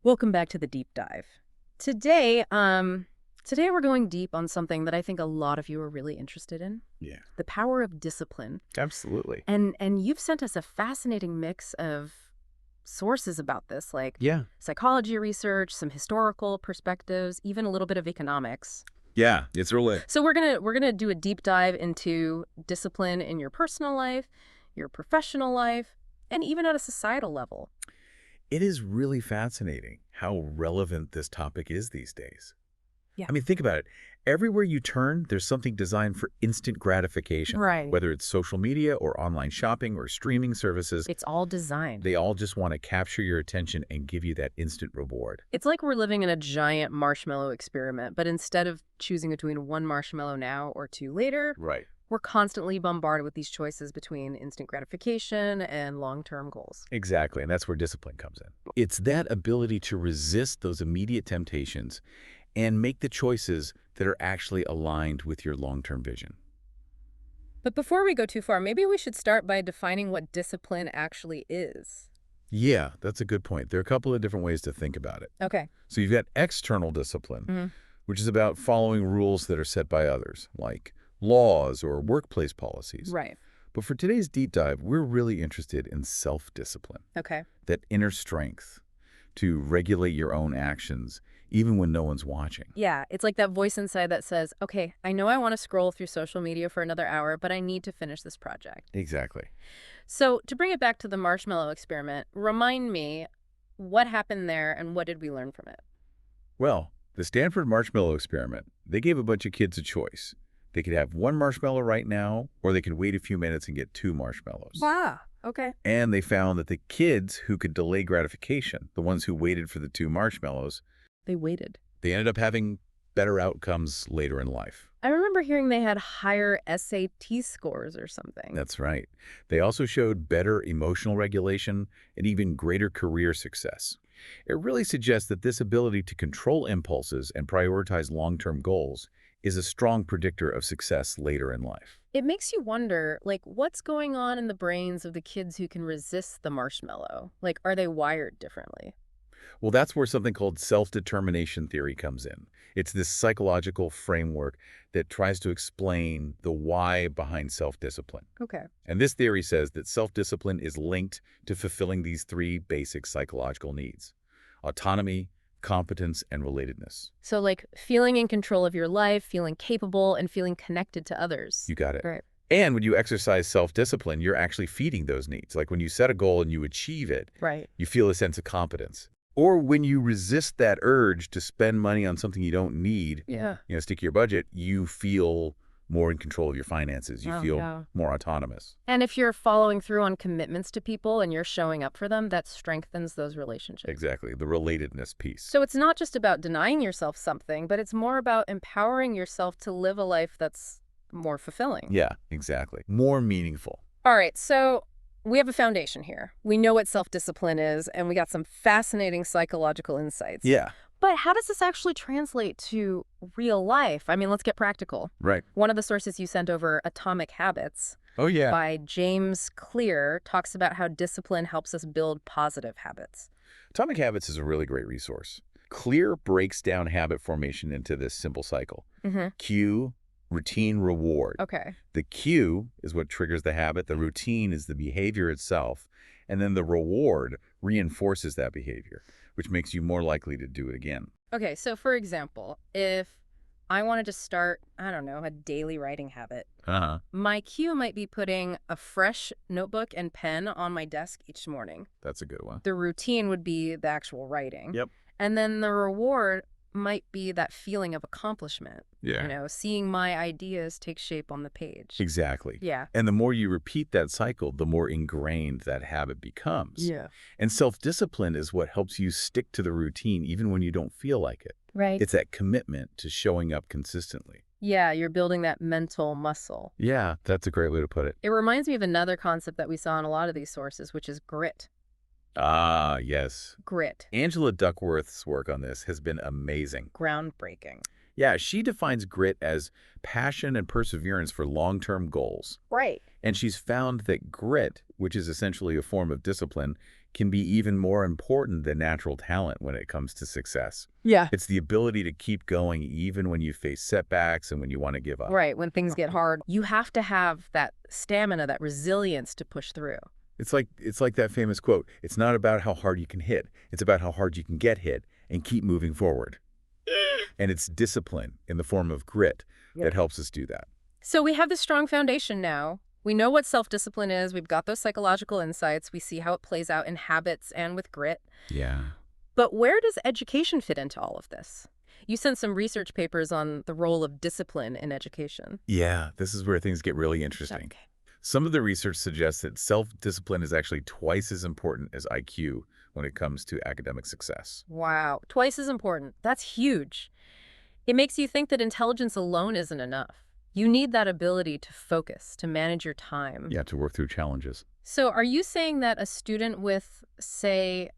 Welcome back to the deep dive. Today, today we're going deep on something that I think a lot of you are really interested in, Yeah, the power of discipline. absolutely. And you've sent us a fascinating mix of sources about this, like Yeah. psychology research, some historical perspectives, even a little bit of economics. Yeah, it's really So we're going to do a deep dive into discipline in your personal life, your professional life, and even at a societal level. it is really fascinating how relevant this topic is these days. Yeah. I mean, think about it. Everywhere you turn, there's something designed for instant gratification. Right. Whether it's social media or online shopping or streaming services, It's all designed. they all just want to capture your attention and give you that instant reward. It's like we're living in a giant marshmallow experiment, but instead of choosing between one marshmallow now or two later, Right. we're constantly bombarded with these choices between instant gratification and long-term goals. Exactly, and that's where discipline comes in. It's that ability to resist those immediate temptations and make the choices that are actually aligned with your long-term vision. But before we go too far, maybe we should start by defining what discipline actually is. Yeah, that's a good point. There are a couple of different ways to think about it. Okay. So you've got external discipline, Hmm. which is about following rules that are set by others, like laws or workplace policies. Right. But for today's deep dive, we're really interested in self-discipline, Okay. that inner strength to regulate your own actions, even when no one's watching. Yeah, it's like that voice inside that says, okay, I know I want to scroll through social media for another hour, but I need to finish this project. Exactly. So, to bring it back to the marshmallow experiment, remind me what happened there and what did we learn from it? Well, the Stanford Marshmallow Experiment, they gave a bunch of kids a choice. They could have one marshmallow right now, or they could wait a few minutes and get two marshmallows. Ah, okay. And they found that the kids who could delay gratification, the ones who waited for the two marshmallows, They waited. they ended up having better outcomes later in life. I remember hearing they had higher SAT scores or something. That's right. They also showed better emotional regulation and even greater career success. It really suggests that this ability to control impulses and prioritize long-term goals is a strong predictor of success later in life. It makes you wonder, like, what's going on in the brains of the kids who can resist the marshmallow? Like, are they wired differently? Well, that's where something called self-determination theory comes in. It's this psychological framework that tries to explain the why behind self-discipline. Okay. And this theory says that self-discipline is linked to fulfilling these three basic psychological needs: autonomy, competence, and relatedness. So, like, feeling in control of your life, feeling capable, and feeling connected to others. You got it. Right. And when you exercise self-discipline, you're actually feeding those needs. Like when you set a goal and you achieve it, Right. you feel a sense of competence. Or when you resist that urge to spend money on something you don't need, Yeah. stick to your budget, you feel more in control of your finances. You Oh, feel yeah. more autonomous. And if you're following through on commitments to people and you're showing up for them, that strengthens those relationships. Exactly, the relatedness piece. So it's not just about denying yourself something, but it's more about empowering yourself to live a life that's more fulfilling. Yeah, exactly. More meaningful. All right, so we have a foundation here. We know what self-discipline is, and we got some fascinating psychological insights. Yeah, But how does this actually translate to real life? I mean, let's get practical. right. One of the sources you sent over, Atomic Habits, Oh, yeah. by James Clear, talks about how discipline helps us build positive habits. Atomic Habits is a really great resource. Clear breaks down habit formation into this simple cycle. Mm-hmm. Cue, routine, reward. Okay. The cue is what triggers the habit. The routine is the behavior itself. And then the reward reinforces that behavior, which makes you more likely to do it again. Okay, so for example, if I wanted to start, I don't know, a daily writing habit, Uh-huh. my cue might be putting a fresh notebook and pen on my desk each morning. That's a good one. The routine would be the actual writing. Yep. And then the reward might be that feeling of accomplishment. Yeah. You know, seeing my ideas take shape on the page. Exactly. Yeah. And the more you repeat that cycle, the more ingrained that habit becomes. Yeah. And self-discipline is what helps you stick to the routine even when you don't feel like it. Right. It's that commitment to showing up consistently. Yeah, you're building that mental muscle. Yeah, that's a great way to put it. It reminds me of another concept that we saw in a lot of these sources, which is grit. Ah, yes. Grit. Angela Duckworth's work on this has been amazing. Groundbreaking. Yeah, she defines grit as passion and perseverance for long-term goals. Right. And she's found that grit, which is essentially a form of discipline, can be even more important than natural talent when it comes to success. Yeah. It's the ability to keep going even when you face setbacks and when you want to give up. Right, when things get hard, you have to have that stamina, that resilience to push through. It's like that famous quote, it's not about how hard you can hit, it's about how hard you can get hit and keep moving forward. And it's discipline in the form of grit that helps us do that. So we have this strong foundation now. We know what self-discipline is. We've got those psychological insights. We see how it plays out in habits and with grit. Yeah. But where does education fit into all of this? You sent some research papers on the role of discipline in education. Yeah, this is where things get really interesting. Okay. Some of the research suggests that self-discipline is actually twice as important as IQ when it comes to academic success. Wow, twice as important. That's huge. It makes you think that intelligence alone isn't enough. You need that ability to focus, to manage your time. Yeah, to work through challenges. So are you saying that a student with, say,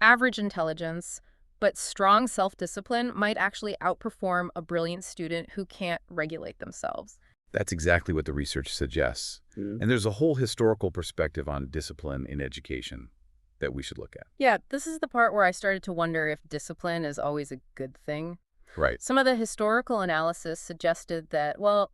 average intelligence but strong self-discipline might actually outperform a brilliant student who can't regulate themselves? That's exactly what the research suggests. And there's a whole historical perspective on discipline in education that we should look at. Yeah, this is the part where I started to wonder if discipline is always a good thing. Right. Some of the historical analysis suggested that, well,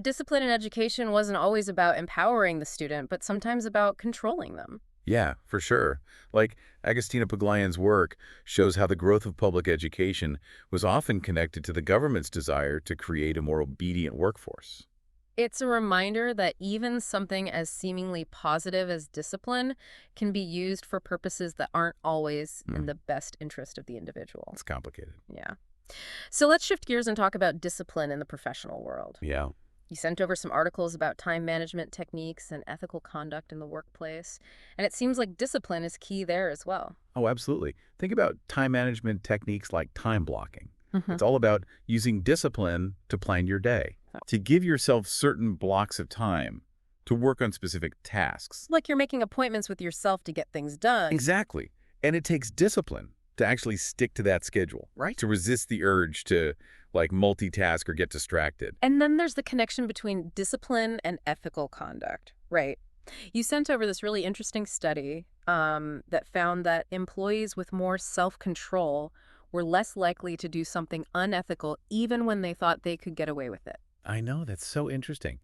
discipline in education wasn't always about empowering the student, but sometimes about controlling them. Yeah, for sure. Like Agostina Paglayan's work shows how the growth of public education was often connected to the government's desire to create a more obedient workforce. It's a reminder that even something as seemingly positive as discipline can be used for purposes that aren't always in the best interest of the individual. It's complicated. Yeah. So let's shift gears and talk about discipline in the professional world. Yeah. You sent over some articles about time management techniques and ethical conduct in the workplace, and it seems like discipline is key there as well. Oh, absolutely. Think about time management techniques like time blocking. Mhm. It's all about using discipline to plan your day, to give yourself certain blocks of time to work on specific tasks. Like you're making appointments with yourself to get things done. Exactly. And it takes discipline to actually stick to that schedule, right? To resist the urge to multitask or get distracted. And then there's the connection between discipline and ethical conduct, right? You sent over this really interesting study that found that employees with more self-control were less likely to do something unethical even when they thought they could get away with it. I know, that's so interesting.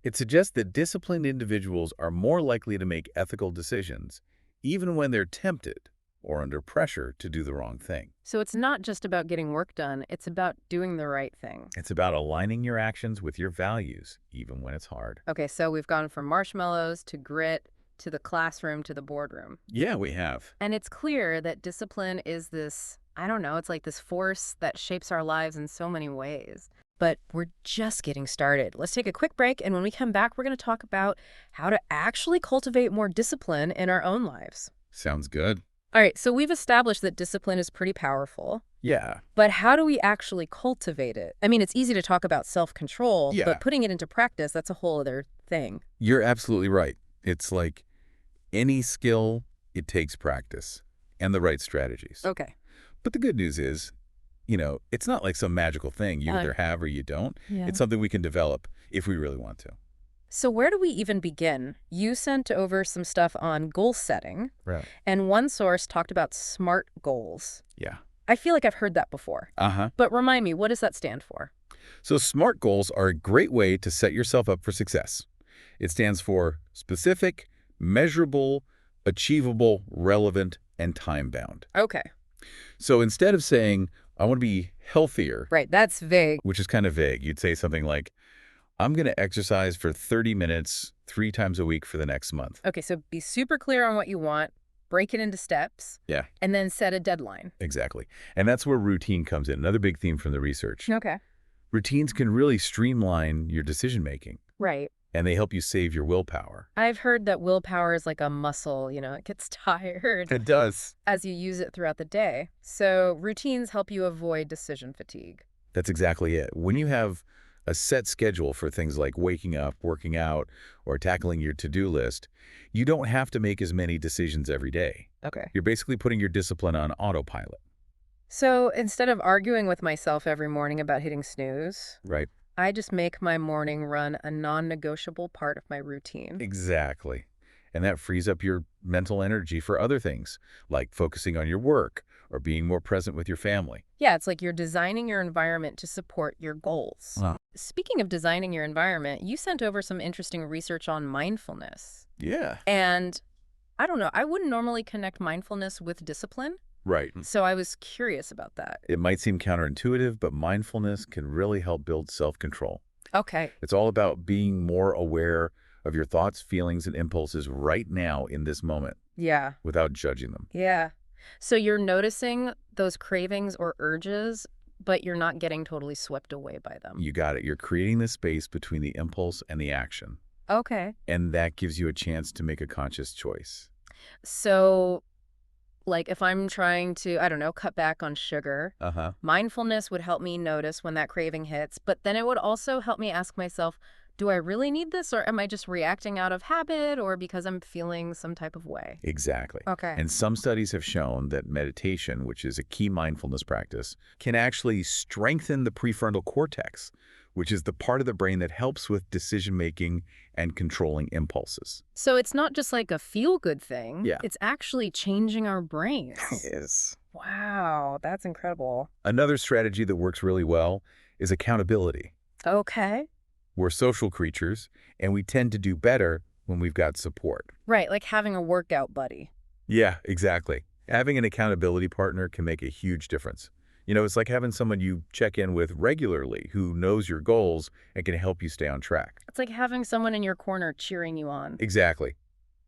It suggests that disciplined individuals are more likely to make ethical decisions, even when they're tempted or under pressure to do the wrong thing. So it's not just about getting work done, it's about doing the right thing. It's about aligning your actions with your values, even when it's hard. Okay, so we've gone from marshmallows to grit to the classroom to the boardroom. Yeah, we have. And it's clear that discipline is this, I don't know, it's like this force that shapes our lives in so many ways. But we're just getting started. Let's take a quick break, and when we come back, we're going to talk about how to actually cultivate more discipline in our own lives. Sounds good. All right, so we've established that discipline is pretty powerful. Yeah. But how do we actually cultivate it? I mean, it's easy to talk about self-control, Yeah. but putting it into practice, that's a whole other thing. You're absolutely right. It's like any skill, it takes practice and the right strategies. Okay. But the good news is, it's not like some magical thing you either have or you don't. Yeah. It's something we can develop if we really want to. So where do we even begin? You sent over some stuff on goal setting, Right. and one source talked about SMART goals. Yeah. I feel like I've heard that before. Uh-huh. But remind me, what does that stand for? So SMART goals are a great way to set yourself up for success. It stands for specific, measurable, achievable, relevant, and time-bound. Okay. So instead of saying, I want to be healthier, Right, that's vague. which is kind of vague, you'd say something like, I'm going to exercise for 30 minutes 3 times a week for the next month. Okay, so be super clear on what you want, break it into steps, Yeah, and then set a deadline. exactly. And that's where routine comes in, another big theme from the research. Okay. Routines can really streamline your decision-making, Right. and they help you save your willpower. I've heard that willpower is like a muscle, it gets tired It does. as you use it throughout the day. So routines help you avoid decision fatigue. That's exactly it. When you have a set schedule for things like waking up, working out, or tackling your to-do list, you don't have to make as many decisions every day. Okay. You're basically putting your discipline on autopilot, So instead of arguing with myself every morning about hitting snooze, right? I just make my morning run a non-negotiable part of my routine. Exactly. And that frees up your mental energy for other things, like focusing on your work or being more present with your family. Yeah, it's like you're designing your environment to support your goals. Wow. Speaking of designing your environment, you sent over some interesting research on mindfulness. Yeah. And I don't know, I wouldn't normally connect mindfulness with discipline, Right. so I was curious about that. It might seem counterintuitive, but mindfulness can really help build self-control. Okay. It's all about being more aware of your thoughts, feelings, and impulses right now in this moment Yeah. without judging them. Yeah. So you're noticing those cravings or urges, but you're not getting totally swept away by them. You got it. You're creating the space between the impulse and the action, Okay. and that gives you a chance to make a conscious choice. So, like, if I'm trying to, I don't know, cut back on sugar, Uh-huh. mindfulness would help me notice when that craving hits, but then it would also help me ask myself, do I really need this, or am I just reacting out of habit or because I'm feeling some type of way? Exactly. Okay. And some studies have shown that meditation, which is a key mindfulness practice, can actually strengthen the prefrontal cortex, which is the part of the brain that helps with decision-making and controlling impulses. So it's not just like a feel-good thing. Yeah. It's actually changing our brains. Yes. Wow, that's incredible. Another strategy that works really well is accountability. Okay. We're social creatures, and we tend to do better when we've got support. Right, like having a workout buddy. Yeah, exactly. Having an accountability partner can make a huge difference. You know, it's like having someone you check in with regularly who knows your goals and can help you stay on track. It's like having someone in your corner cheering you on. Exactly.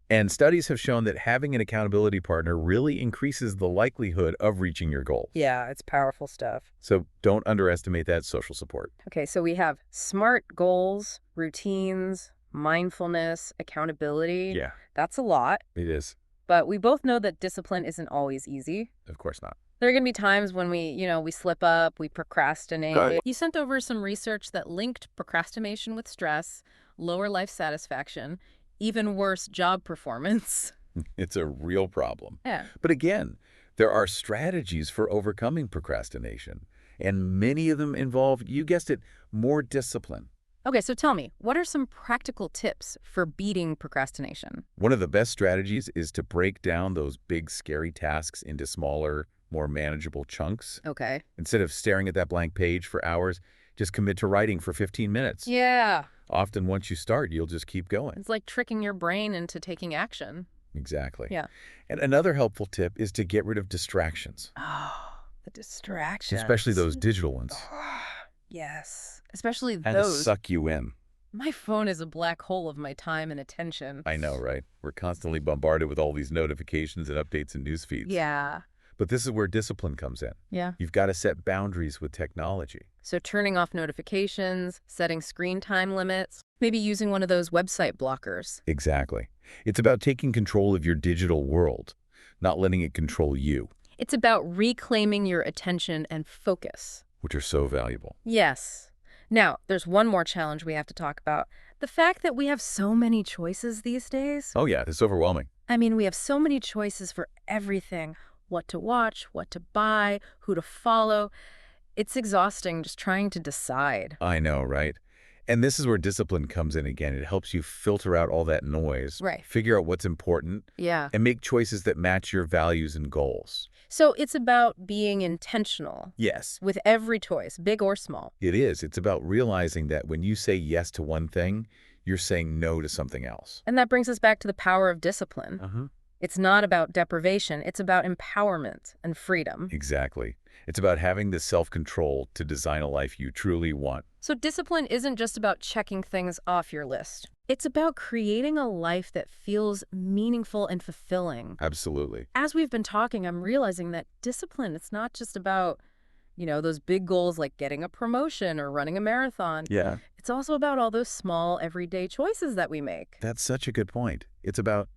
And studies have shown that having an accountability partner really increases the likelihood of reaching your goals. Yeah, it's powerful stuff. So don't underestimate that social support. Okay, so we have SMART goals, routines, mindfulness, accountability. Yeah, That's a lot, it is. but we both know that discipline isn't always easy. Of course not. There are going to be times when we slip up, we procrastinate. Got it. You sent over some research that linked procrastination with stress, lower life satisfaction, even worse job performance. It's a real problem. Yeah. But again, there are strategies for overcoming procrastination, and many of them involve, you guessed it, more discipline. Okay, so tell me, what are some practical tips for beating procrastination? One of the best strategies is to break down those big, scary tasks into smaller, more manageable chunks. Okay. Instead of staring at that blank page for hours, just commit to writing for 15 minutes. Yeah. Often once you start, you'll just keep going. It's like tricking your brain into taking action. Exactly. Yeah. And another helpful tip is to get rid of distractions, Oh, the distractions. especially those digital ones, Yes. Especially and those. suck you in. My phone is a black hole of my time and attention. I know, right? We're constantly bombarded with all these notifications and updates and news feeds. Yeah. But this is where discipline comes in. Yeah. You've got to set boundaries with technology. So turning off notifications, setting screen time limits, maybe using one of those website blockers. Exactly. It's about taking control of your digital world, not letting it control you, It's about reclaiming your attention and focus. which are so valuable. Yes. Now, there's one more challenge we have to talk about. The fact that we have so many choices these days. Oh yeah, it's overwhelming. I mean, we have so many choices for everything. What to watch, what to buy, who to follow. It's exhausting just trying to decide. I know, right? And this is where discipline comes in again. It helps you filter out all that noise, Right. figure out what's important, Yeah. and make choices that match your values and goals. So it's about being intentional Yes, with every choice, big or small. it is. It's about realizing that when you say yes to one thing, you're saying no to something else. And that brings us back to the power of discipline. Uh-huh. It's not about deprivation. It's about empowerment and freedom. Exactly. It's about having the self-control to design a life you truly want. So discipline isn't just about checking things off your list. It's about creating a life that feels meaningful and fulfilling. Absolutely. As we've been talking, I'm realizing that discipline, it's not just about, those big goals like getting a promotion or running a marathon. Yeah. It's also about all those small, everyday choices that we make. That's such a good point. It's about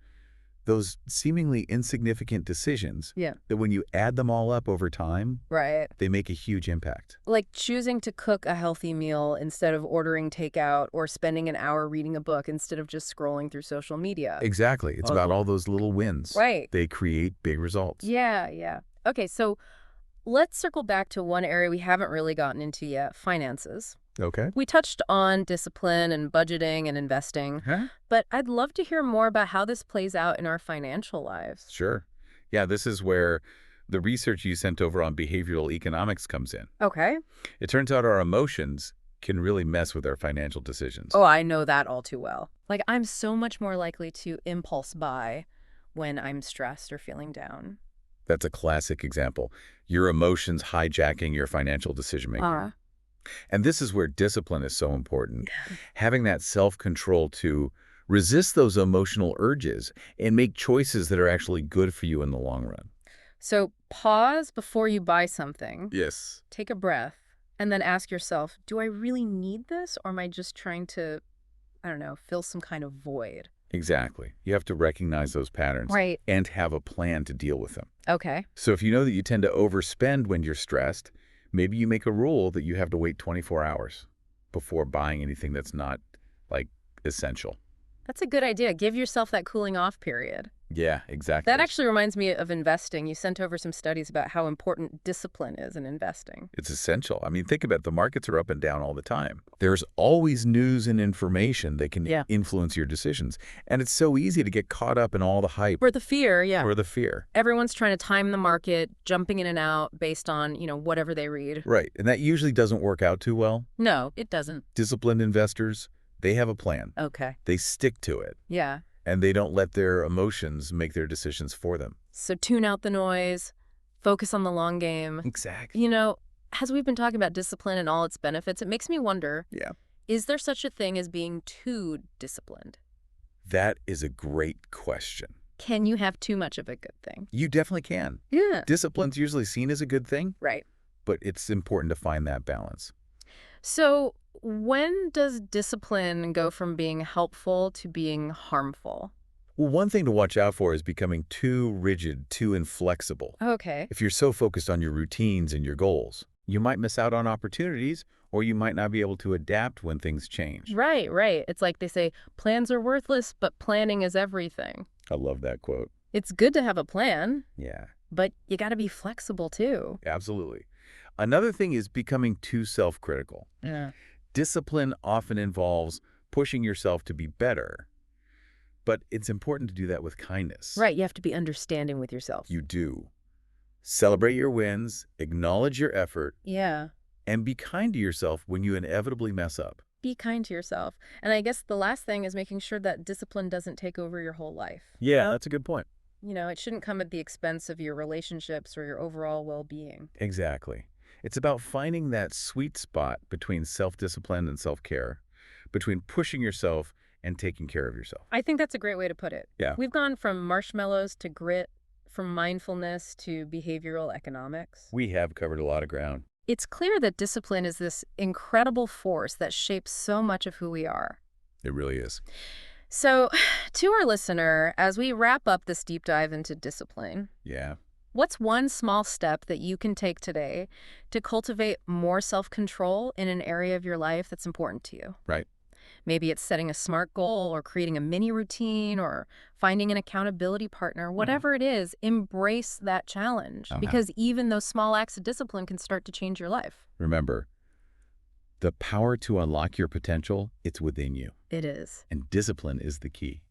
those seemingly insignificant decisions Yeah. that when you add them all up over time, Right. they make a huge impact. Like choosing to cook a healthy meal instead of ordering takeout or spending an hour reading a book instead of just scrolling through social media. Exactly. It's about all those little wins. Right. They create big results. Yeah, yeah. Okay, so let's circle back to one area we haven't really gotten into yet, finances. Okay. We touched on discipline and budgeting and investing, Huh? but I'd love to hear more about how this plays out in our financial lives. Sure. Yeah, this is where the research you sent over on behavioral economics comes in. Okay. It turns out our emotions can really mess with our financial decisions. Oh, I know that all too well. Like, I'm so much more likely to impulse buy when I'm stressed or feeling down. That's a classic example. Your emotions hijacking your financial decision making. And this is where discipline is so important. Having that self-control to resist those emotional urges and make choices that are actually good for you in the long run. So pause before you buy something, Yes. take a breath, and then ask yourself, do I really need this, or am I just trying to, I don't know, fill some kind of void? Exactly. You have to recognize those patterns Right. and have a plan to deal with them. Okay. So if you know that you tend to overspend when you're stressed, maybe you make a rule that you have to wait 24 hours before buying anything that's not, like, essential. That's a good idea. Give yourself that cooling off period. Yeah, exactly. That actually reminds me of investing. You sent over some studies about how important discipline is in investing. It's essential. I mean, think about it. The markets are up and down all the time. There's always news and information that can Yeah. influence your decisions. And it's so easy to get caught up in all the hype For the fear, yeah. or the fear. Everyone's trying to time the market, jumping in and out based on, whatever they read. Right. And that usually doesn't work out too well. No, it doesn't. Disciplined investors, they have a plan. Okay. They stick to it. Yeah. And they don't let their emotions make their decisions for them. So tune out the noise, focus on the long game. Exactly. As we've been talking about discipline and all its benefits, it makes me wonder, Yeah. is there such a thing as being too disciplined? That is a great question. Can you have too much of a good thing? You definitely can. Yeah. Discipline's usually seen as a good thing, Right. but it's important to find that balance. So when does discipline go from being helpful to being harmful? Well, one thing to watch out for is becoming too rigid, too inflexible. Okay. If you're so focused on your routines and your goals, you might miss out on opportunities, or you might not be able to adapt when things change. Right, right. It's like they say, plans are worthless, but planning is everything. I love that quote. It's good to have a plan, Yeah, but you got to be flexible too. absolutely. Another thing is becoming too self-critical. Yeah. Discipline often involves pushing yourself to be better, but it's important to do that with kindness. Right, you have to be understanding with yourself. You do. Celebrate your wins, acknowledge your effort, Yeah. and be kind to yourself when you inevitably mess up. Be kind to yourself. And I guess the last thing is making sure that discipline doesn't take over your whole life. Yeah, that's a good point. It shouldn't come at the expense of your relationships or your overall well-being. Exactly. It's about finding that sweet spot between self-discipline and self-care, between pushing yourself and taking care of yourself. I think that's a great way to put it. Yeah. We've gone from marshmallows to grit, from mindfulness to behavioral economics. We have covered a lot of ground. It's clear that discipline is this incredible force that shapes so much of who we are. It really is. So, to our listener, as we wrap up this deep dive into discipline, Yeah. what's one small step that you can take today to cultivate more self-control in an area of your life that's important to you? Right. Maybe it's setting a SMART goal or creating a mini routine or finding an accountability partner. Whatever it is, embrace that challenge because even those small acts of discipline can start to change your life. Remember, the power to unlock your potential, it's within you. It is. And discipline is the key.